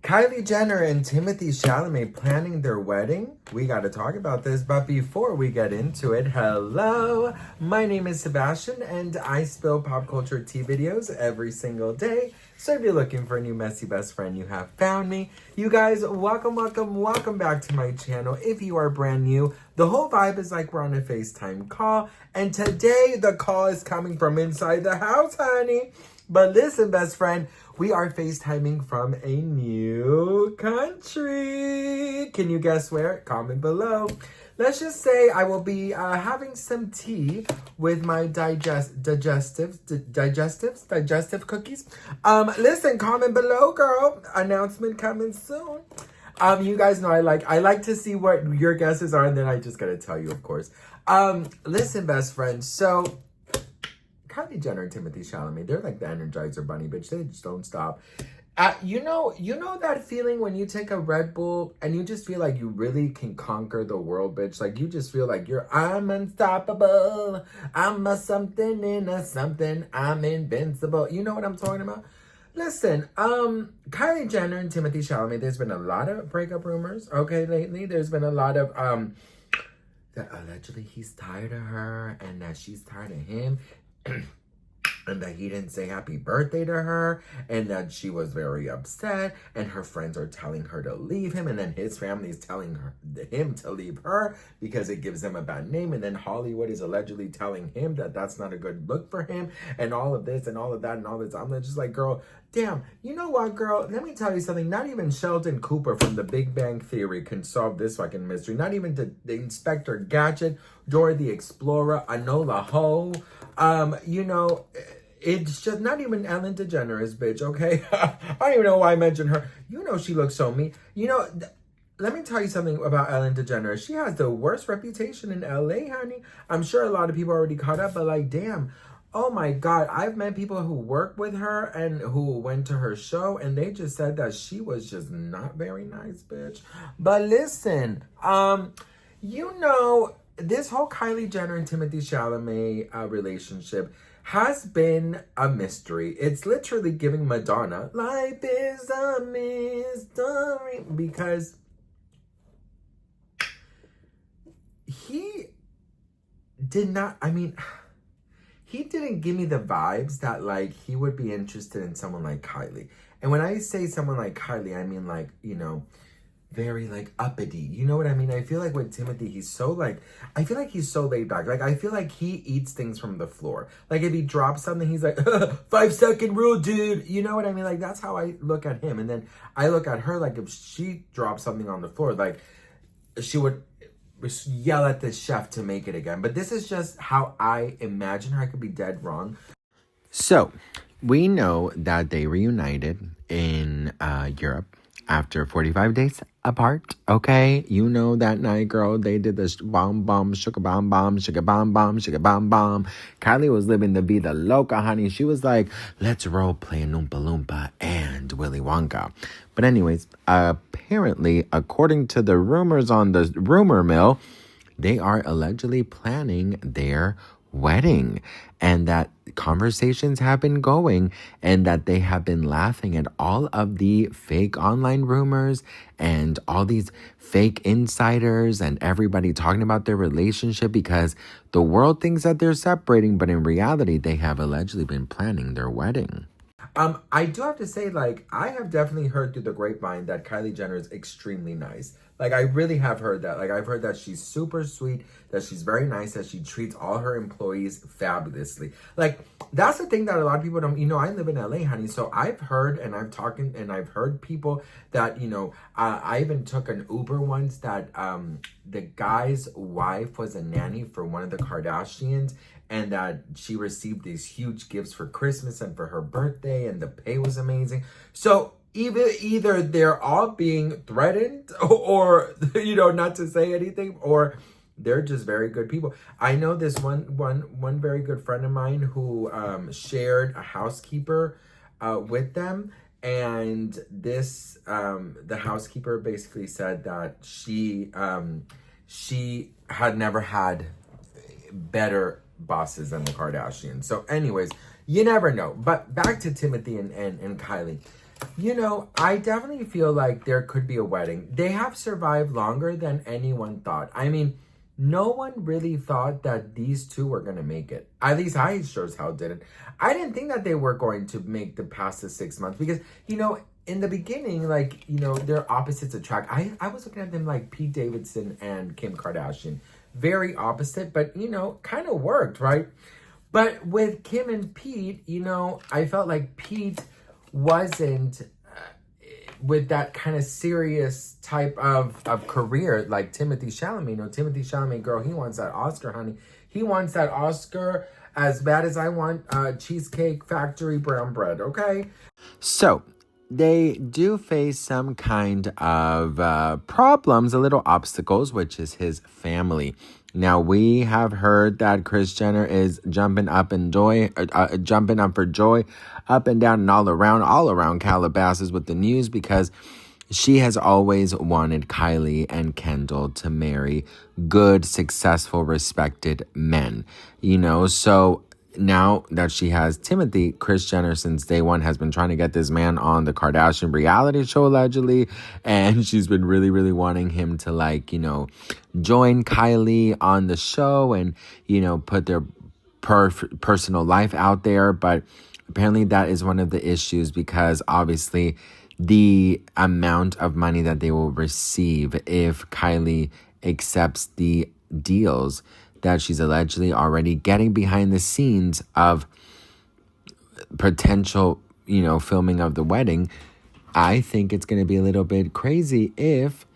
Kylie Jenner and Timothee Chalamet planning their wedding? We got to talk about this, but before we get into it, hello, my name is Sebastian and I spill pop culture tea videos every single day. So if you're looking for a new messy best friend, you have found me. You guys, welcome back to my channel. If you are brand new, the whole vibe is like we're on a FaceTime call, and today the call is coming from inside the house, honey. But listen, best friend, we are FaceTiming from a new country. Can you guess where? Comment below. Let's just say I will be having some tea with my digestive cookies. Listen, comment below, girl. Announcement coming soon. You guys know I like to see what your guesses are, and then I just gotta tell you, of course. Listen, best friend. So Kylie Jenner and Timothee Chalamet, they're like the Energizer Bunny, bitch. They just don't stop. You know that feeling when you take a Red Bull and you just feel like you really can conquer the world, bitch. Like you just feel like I'm unstoppable. I'm a something in a something. I'm invincible. You know what I'm talking about? Listen, Kylie Jenner and Timothee Chalamet, there's been a lot of breakup rumors, okay, lately. There's been a lot of, that allegedly he's tired of her and that she's tired of him. And that he didn't say happy birthday to her, and that she was very upset, and her friends are telling her to leave him, and then his family is telling him to leave her because it gives them a bad name, and then Hollywood is allegedly telling him that that's not a good look for him, and all of this and all of that and all this. I'm just like, girl, damn, you know what, girl? Let me tell you something. Not even Sheldon Cooper from The Big Bang Theory can solve this fucking mystery. Not even the Inspector Gadget, Dora the Explorer, Enola Ho. You know, it's just not even Ellen DeGeneres, bitch, okay? I don't even know why I mentioned her. You know she looks so mean. You know, let me tell you something about Ellen DeGeneres. She has the worst reputation in LA, honey. I'm sure a lot of people already caught up, but like, damn. Oh my God, I've met people who work with her and who went to her show, and they just said that she was just not very nice, bitch. But listen, you know, this whole Kylie Jenner and Timothee Chalamet relationship has been a mystery. It's literally giving Madonna, life is a mystery, because he did not, he didn't give me the vibes that like he would be interested in someone like Kylie. And when I say someone like Kylie, I mean like, you know, very like uppity. You know what I mean? I feel like with Timothee, he's so like, I feel like he's so laid back. Like I feel like he eats things from the floor. Like if he drops something, he's like, 5-second rule, dude. You know what I mean? Like that's how I look at him. And then I look at her like if she drops something on the floor, like she would yell at the chef to make it again. But this is just how I imagine her. I could be dead wrong. So we know that they reunited in Europe after 45 days apart, okay? You know that night, girl, they did this bomb, sugar bomb, sugar bomb, sugar bomb. Kylie was living the vida loca, honey. She was like, let's role play Oompa Loompa and Willy Wonka. But anyways, apparently, according to the rumors on the rumor mill, they are allegedly planning their wedding, and that conversations have been going, and that they have been laughing at all of the fake online rumors and all these fake insiders and everybody talking about their relationship, because the world thinks that they're separating, but in reality they have allegedly been planning their wedding. I do have to say, like, I have definitely heard through the grapevine that Kylie Jenner is extremely nice. Like, I really have heard that. Like, I've heard that she's super sweet, that she's very nice, that she treats all her employees fabulously. Like, that's the thing that a lot of people don't, you know, I live in LA, honey, so I've heard and I've talked and I've heard people that, you know, I even took an Uber once that the guy's wife was a nanny for one of the Kardashians, and that she received these huge gifts for Christmas and for her birthday, and the pay was amazing. So either they're all being threatened or, you know, not to say anything, or they're just very good people. I know this one very good friend of mine who shared a housekeeper with them, and this the housekeeper basically said that she had never had better bosses than the Kardashians. So anyways, you never know. But back to Timothee and Kylie. You know, I definitely feel like there could be a wedding. They have survived longer than anyone thought. I mean, no one really thought that these two were going to make it. At least I sure as hell didn't. I didn't think that they were going to make the past the 6 months because, you know, in the beginning, like, you know, their opposites attract. I was looking at them like Pete Davidson and Kim Kardashian. Very opposite, but, you know, kind of worked, right? But with Kim and Pete, you know, I felt like Pete wasn't with that kind of serious type of career like Timothee Chalamet. You know, Timothee Chalamet, girl, he wants that Oscar, honey. He wants that Oscar as bad as I want Cheesecake Factory brown bread, okay? So, they do face some kind of problems, a little obstacles, which is his family. Now, we have heard that Kris Jenner is jumping up for joy, up and down and all around Calabasas with the news because she has always wanted Kylie and Kendall to marry good, successful, respected men. You know, so now that she has Timothée, Kris Jenner since day one has been trying to get this man on the Kardashian reality show allegedly, and she's been really, really wanting him to, like, you know, join Kylie on the show and, you know, put their personal life out there. But apparently that is one of the issues because obviously the amount of money that they will receive if Kylie accepts the deals that she's allegedly already getting behind the scenes of potential, you know, filming of the wedding. I think it's going to be a little bit crazy if,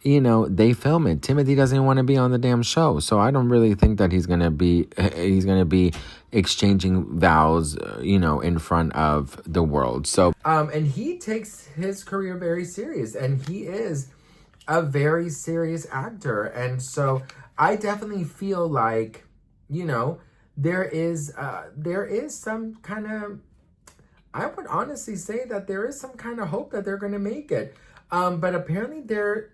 you know, they film it. Timothée doesn't want to be on the damn show. So I don't really think that he's going to be exchanging vows, you know, in front of the world. So, and he takes his career very serious and he is a very serious actor. And so I definitely feel like, you know, there is some kind of, I would honestly say that there is some kind of hope that they're going to make it. But apparently they're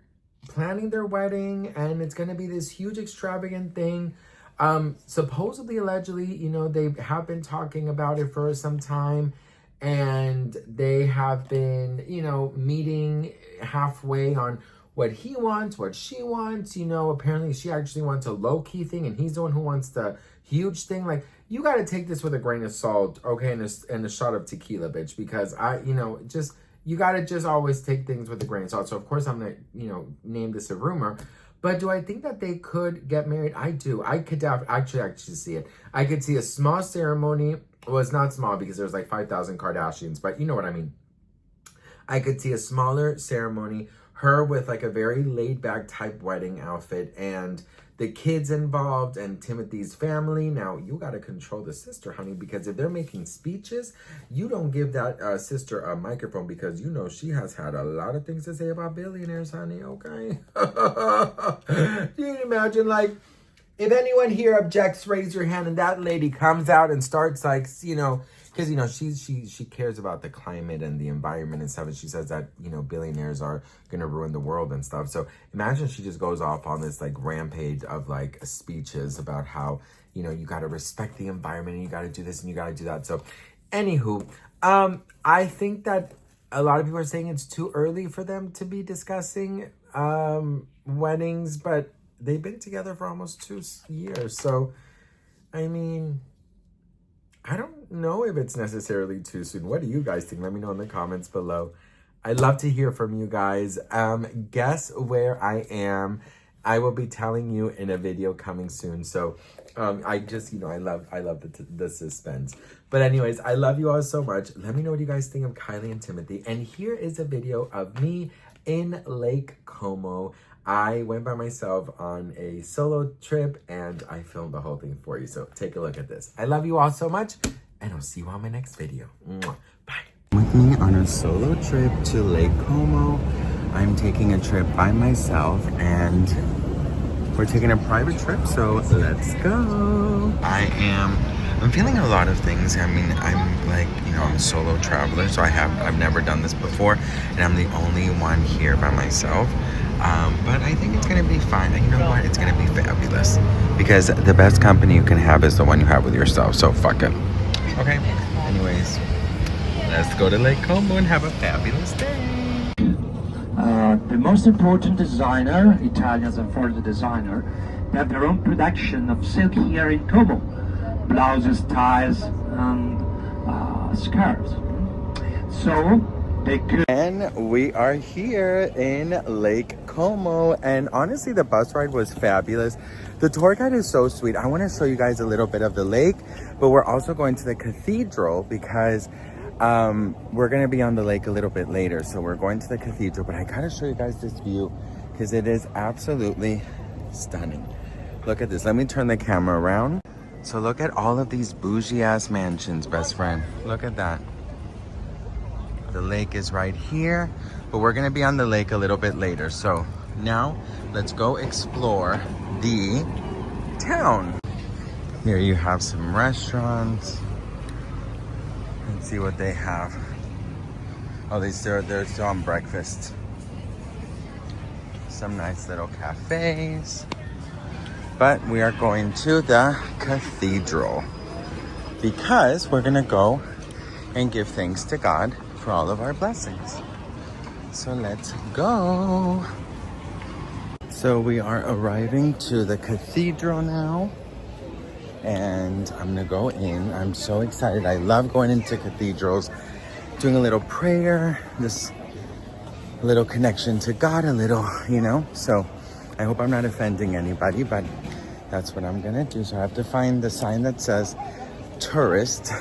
planning their wedding and it's going to be this huge extravagant thing. Supposedly, allegedly, you know, they have been talking about it for some time and they have been, you know, meeting halfway on what he wants, what she wants. You know, apparently she actually wants a low-key thing and he's the one who wants the huge thing. Like, you got to take this with a grain of salt, okay, and a shot of tequila, bitch, because you got to just always take things with a grain of salt. So, of course, I'm going to, you know, name this a rumor. But do I think that they could get married? I do. I could actually see it. I could see a small ceremony. Well, it's not small because there's like 5,000 Kardashians, but you know what I mean. I could see a smaller ceremony, her with like a very laid-back type wedding outfit and the kids involved and Timothy's family. Now, you got to control the sister, honey, because if they're making speeches, you don't give that sister a microphone because you know she has had a lot of things to say about billionaires, honey, okay? Can you imagine, like, if anyone here objects, raise your hand, and that lady comes out and starts, like, you know, because, you know, she cares about the climate and the environment and stuff, and she says that, you know, billionaires are going to ruin the world and stuff. So imagine she just goes off on this, like, rampage of, like, speeches about how, you know, you got to respect the environment and you got to do this and you got to do that. So, anywho, I think that a lot of people are saying it's too early for them to be discussing weddings, but they've been together for almost 2 years. So, I mean, I don't know if it's necessarily too soon. What do you guys think? Let me know in the comments below. I'd love to hear from you guys. Guess where I am. I will be telling you in a video coming soon. So I just, you know, I love the suspense. But anyways, I love you all so much. Let me know what you guys think of Kylie and Timothée. And here is a video of me in Lake Como. I went by myself on a solo trip and I filmed the whole thing for you. So take a look at this. I love you all so much and I'll see you on my next video. Mwah. Bye. With me on a solo trip to Lake Como. I'm taking a trip by myself and we're taking a private trip. So let's go. I'm feeling a lot of things. I mean, I'm like, you know, I'm a solo traveler. So I've never done this before and I'm the only one here by myself. But I think it's going to be fine. And you know what? It's going to be fabulous. Because the best company you can have is the one you have with yourself. So fuck it. Okay. Anyways, Let's go to Lake Como and have a fabulous day. The most important designer, Italians are for the designer, they have their own production of silk here in Como. Blouses, ties, and skirts. So they could. And we are here in Lake Como, and honestly the bus ride was fabulous. The tour guide is so sweet. I want to show you guys a little bit of the lake, but we're also going to the cathedral because we're going to be on the lake a little bit later. So we're going to the cathedral, but I gotta show you guys this view because it is absolutely stunning. Look at this. Let me turn the camera around. So look at all of these bougie ass mansions, best friend. Look at that. The lake is right here, but we're gonna be on the lake a little bit later. So now let's go explore the town. Here you have some restaurants. Let's see what they have. Oh, they're still on breakfast. Some nice little cafes. But we are going to the cathedral because we're gonna go and give thanks to God for all of our blessings. So let's go. So we are arriving to the cathedral now, and I'm gonna go in. I'm so excited. I love going into cathedrals, doing a little prayer, this little connection to God, a little, you know. So I hope I'm not offending anybody, but that's what I'm gonna do. So I have to find the sign that says tourist.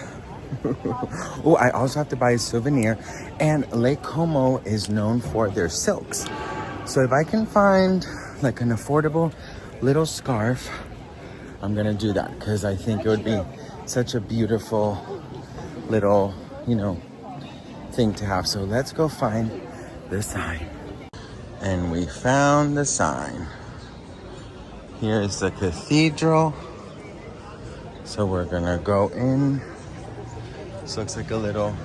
Oh, I also have to buy a souvenir. And Lake Como is known for their silks. So if I can find like an affordable little scarf, I'm gonna do that because I think it would be such a beautiful little, you know, thing to have. So let's go find the sign. And we found the sign. Here is the cathedral. So we're gonna go in. This looks like a little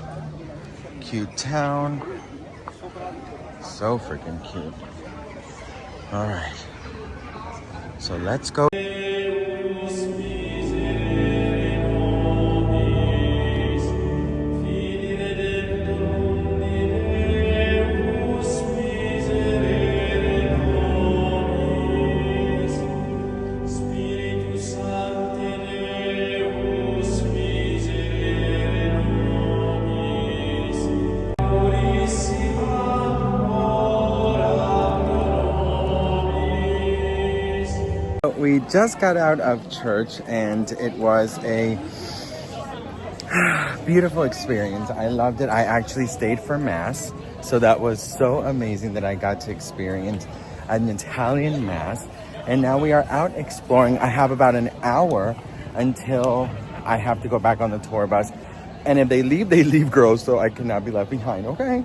cute town. So freaking cute. All right. So let's go. We just got out of church and it was a beautiful experience. I loved it. I actually stayed for mass. So that was so amazing that I got to experience an Italian mass. And now we are out exploring. I have about an hour until I have to go back on the tour bus. And if they leave, girls. So I cannot be left behind, okay?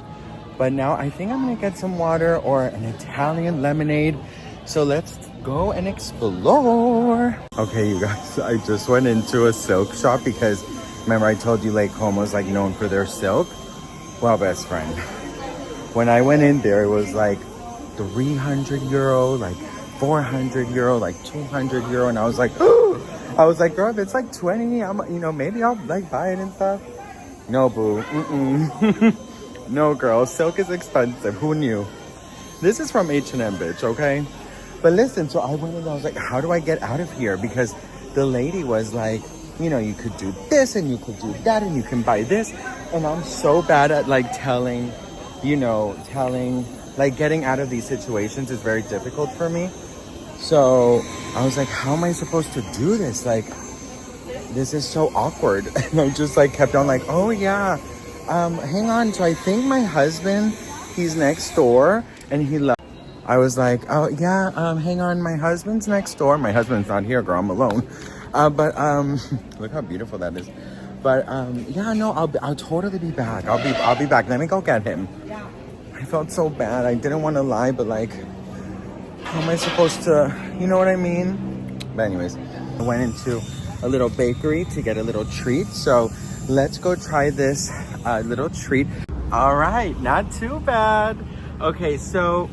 But now I think I'm gonna get some water or an Italian lemonade. So let's go and explore. Okay, you guys, I just went into a silk shop because remember I told you Lake Como is like known for their silk? Well, best friend, when I went in there, it was like 300 euro, like 400 euro, like 200 euro. And I was like, oh, I was like, girl, if it's like 20, maybe I'll like buy it and stuff. No, boo. No, girl, silk is expensive. Who knew? This is from H&M, bitch, okay? But listen, so I went and I was like, how do I get out of here? Because the lady was like, you know, you could do this and you could do that and you can buy this. And I'm so bad at like telling, like getting out of these situations is very difficult for me. So I was like, how am I supposed to do this? Like, this is so awkward. And I just like kept on like, oh yeah, hang on. So I think my husband, he's next door and he left. I was like, oh yeah, hang on, my husband's next door. My husband's not here, girl, I'm alone. But look how beautiful that is. But yeah, no, I'll totally be back. I'll be back. Let me go get him. I felt so bad. I didn't want to lie, but like, how am I supposed to, you know what I mean? But anyways, I went into a little bakery to get a little treat. So let's go try this little treat. All right, not too bad. Okay, so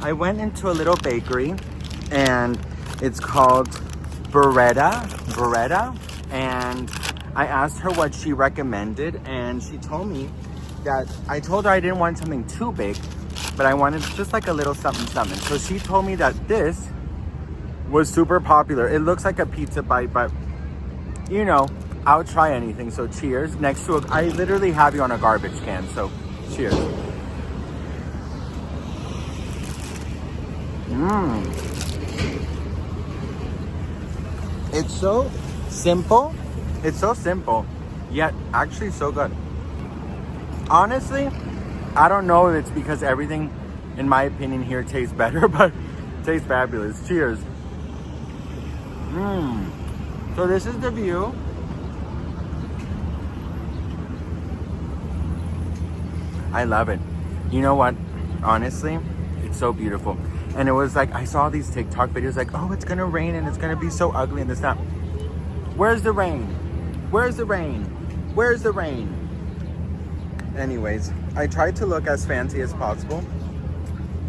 I went into a little bakery and it's called Beretta, and I asked her what she recommended, and she told me that I told her I didn't want something too big, but I wanted just like a little something something. So she told me that this was super popular. It looks like a pizza bite, but you know, I'll try anything. So cheers. Next to I literally have you on a garbage can, so cheers. It's so simple. It's so simple, yet actually so good. Honestly, I don't know if it's because everything, in my opinion, here tastes better, but it tastes fabulous. Cheers. So this is the view. I love it. You know what? Honestly, it's so beautiful. And it was like, I saw these TikTok videos like, oh, it's gonna rain and it's gonna be so ugly and this not. Where's the rain? Where's the rain? Where's the rain? Anyways, I tried to look as fancy as possible.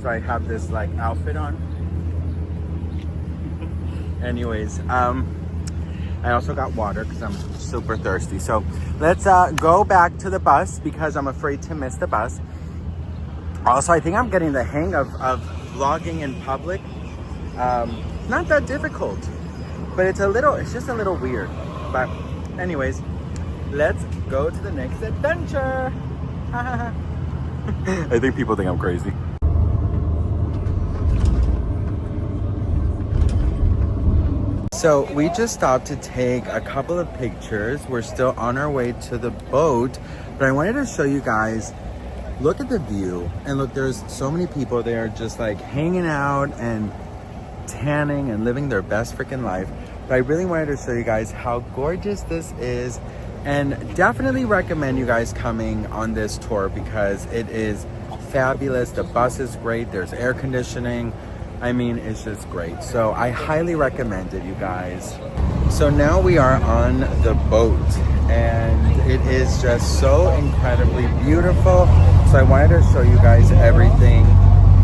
So I have this like outfit on. Anyways, I also got water because I'm super thirsty. So let's go back to the bus because I'm afraid to miss the bus. Also, I think I'm getting the hang of vlogging in public. Not that difficult, but it's just a little weird. But anyways, let's go to the next adventure. I think people think I'm crazy. So we just stopped to take a couple of pictures. We're still on our way to the boat, but I wanted to show you guys, look at the view. And look, there's so many people there just like hanging out and tanning and living their best freaking life. But I really wanted to show you guys how gorgeous this is, and definitely recommend you guys coming on this tour because it is fabulous. The bus is great. There's air conditioning. I mean, it's just great. So I highly recommend it, you guys. So now we are on the boat and it is just so incredibly beautiful. So I wanted to show you guys everything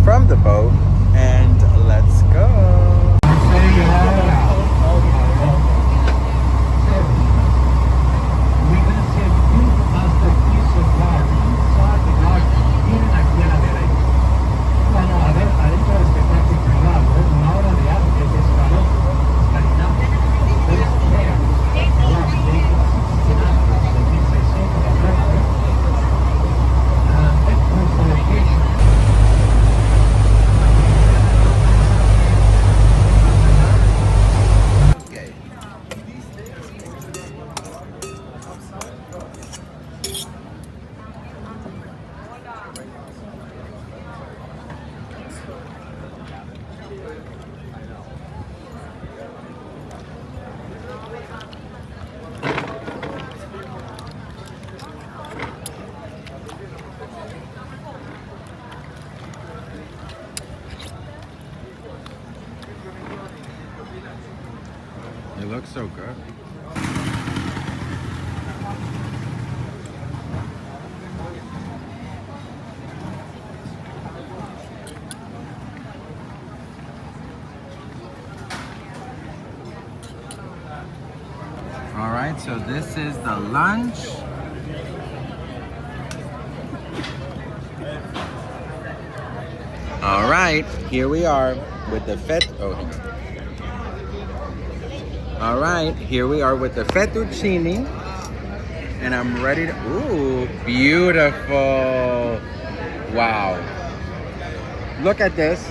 from the boat, and let's go. It looks so good. All right, so this is the lunch. All right, here we are with the All right, here we are with the fettuccine, and I'm ready to, ooh, beautiful. Wow. Look at this.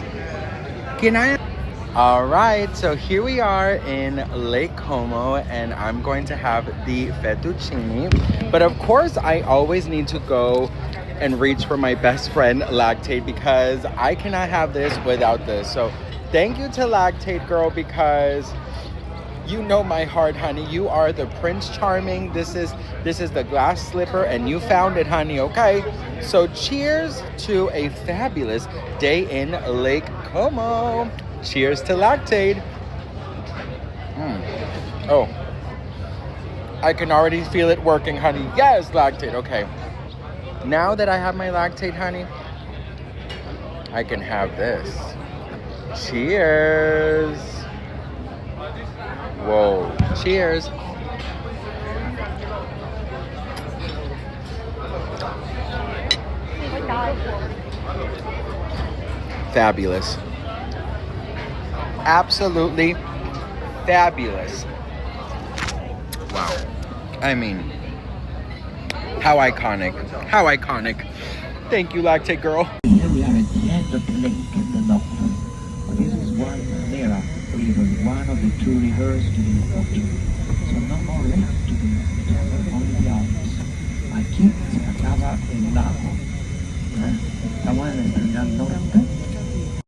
All right, so here we are in Lake Como, and I'm going to have the fettuccine. But of course, I always need to go and reach for my best friend, Lactate, because I cannot have this without this. So thank you to Lactate, girl, because you know my heart, honey. You are the Prince Charming. This is the glass slipper, and you found it, honey, okay? So cheers to a fabulous day in Lake Como. Cheers to Lactate. Oh, I can already feel it working, honey. Yes, Lactate, okay. Now that I have my Lactate, honey, I can have this. Cheers. Whoa, cheers. Fabulous. Absolutely fabulous. Wow. I mean, how iconic. How iconic. Thank you, Lactate Girl. Here we are at the end of the lake in the north. This is one Nera river, one of the two rivers to the north. So no more left.